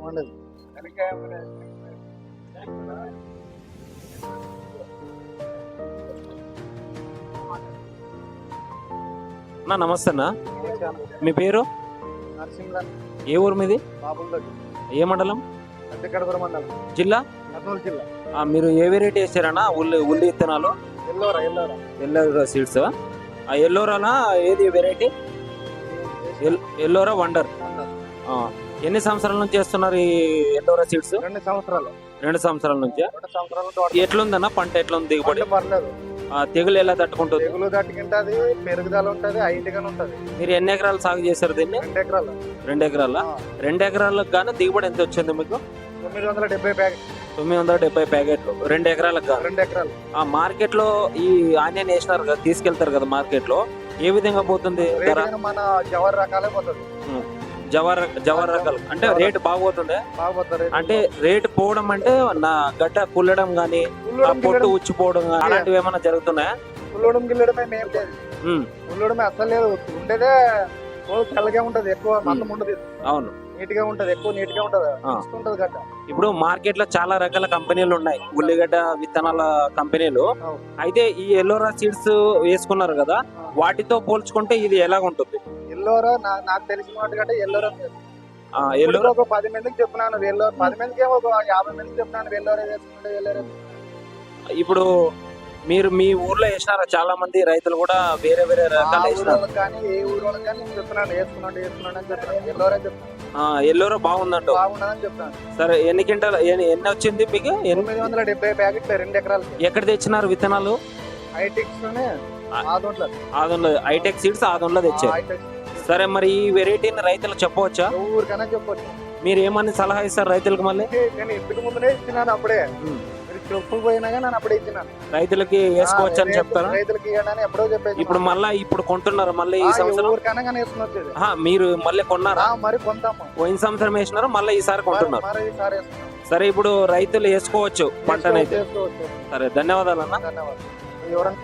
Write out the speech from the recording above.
ఉండదు. అన్నా నమస్తే అన్న, మీ పేరు? నరసింహ ఏ ఊరు మీది? బాబుల్ ఏ మండలం? కడపర మండలం, జిల్లా? కర్నూలు జిల్లా. మీరు ఏ వెరైటీ వేసారన్నా? ఉల్లి విత్తనాలు ఎల్లోరా ఎల్లోరా సీడ్స్. ఆ ఎల్లోరానా ఏది వెరైటీ? ఎల్లోరా వండర్. ఎన్ని సంవత్సరాల నుంచి చేస్తున్నారు ఈ ఎల్లోరా సీడ్స్? 2 సంవత్సరాలు. 2 సంవత్సరాల నుంచి. 2 సంవత్సరాలు ఎట్లుందన్న పంట? ఎట్లుంది దిగుబడి? పర్లేదు. తెగులు ఎలా తట్టుకుంటుంది? తెగులు తట్టుకుంటది, పెరుగుదల ఉంటది, హైట్గా ఉంటది. మీరు ఎన్ని ఎకరాలు సాగు చేశారు దీన్ని? 2 ఎకరాలు. 2 ఎకరాల. 2 ఎకరాలకు గాను దిగుబడి ఎంత వచ్చింది మీకు? 970 ప్యాకెట్. 970 ప్యాకెట్లు 2 ఎకరాలకు గాను. 2 ఎకరాలు. ఆ మార్కెట్ లో ఈ ఆనియన్ వేసినారు కదా, తీసుకెళ్తారు కదా మార్కెట్ లో, ఏ విధంగా పోతుంది ధర? మన జవర్ రకాలే పోతుంది. జవర్ రకాలు అంటే రేటు బాగుపోతుండే. బాగుపోతుంది. అంటే రేటు పోవడం అంటే నా గడ్డ కుల్లడం గానీ, ఆ పొట్టు ఉచ్చిపోవడం గానీ అలాంటివి ఏమైనా జరుగుతున్నాయా? ఉల్లడం గిల్లడమే ఏం లేదు. ఉల్లడమే అసలు లేదు. ఉండేదే తెల్లగా ఉంటది, ఎక్కువ మందం ఉండదు. అవును, నీట్ గా ఉంటది, ఎక్కువ నీట్ గా ఉంటది. ఉంటది గడ్డ. ఇప్పుడు మార్కెట్ లో చాలా రకాల కంపెనీలు ఉన్నాయి, ఉల్లిగడ్డ విత్తనాల కంపెనీలు. అయితే ఈ ఎల్లోరా సీడ్స్ వేసుకున్నారు కదా, వాటితో పోల్చుకుంటే ఇది ఎలా ఉంటుంది? ఎల్లోరా నాకు తెలిసిన వాటికంటే ఎల్లోరా ఎల్లోరా ఒక 10 మందికి చెప్పినాను. 10 మందికి ఒక 50 మందికి చెప్పినాను ఎల్లోరా వేసుకుంటే. ఎల్లోరా ఇప్పుడు మీరు మీ ఊర్లో వేసినారా? చాలా మంది రైతులు కూడా వేరే వేరే రకాలు వేసినారు కానీ, ఏ ఊరు కానీ నేను చెప్తున్నాను వేసుకున్నాను అని చెప్తున్నాను. ఎల్లోరా చెప్తాను. ఎల్లోరా బాగుందంట. బాగుండదని చెప్తాను. సరే, ఎన్ని క్వింటాలు ఎన్ని వచ్చింది మీకు? 970 ప్యాకెట్లు 2 ఎకరాలు. ఎక్కడ తెచ్చినారు విత్తనాలు? హైటెక్స్ ఆదోన్లో హైటెక్ సీడ్స్ ఆదోన్లో తెచ్చారు. సరే, మరి ఈ వెరైటీని రైతులకు చెప్పవచ్చా? ఊరికైనా చెప్పొచ్చు. మీరు ఏమని సలహా ఇస్తారు రైతులకు? మళ్ళీ నేను ఇంతకు ముందునే ఇచ్చినాను. అప్పుడే మీరు చెప్పుకుపోయినా కానీ నేను అప్పుడే ఇచ్చినాను. రైతులకి వేసుకోవచ్చు అని చెప్తారా? రైతులకి ఎప్పుడో చెప్పేసి. ఇప్పుడు కొంటున్నారు మళ్ళీ ఈ సంవత్సరం? ఊరికైనా కానీ వేసుకుని మీరు మళ్ళీ కొన్నారా? మరి కొంటాము. పోయిన సంవత్సరం వేసినారు, మళ్ళీ ఈసారి కొంటున్నారు. సరే, ఇప్పుడు రైతులు వేసుకోవచ్చు పంటనైతే. సరే, ధన్యవాదాలు అన్న. ధన్యవాదాలు.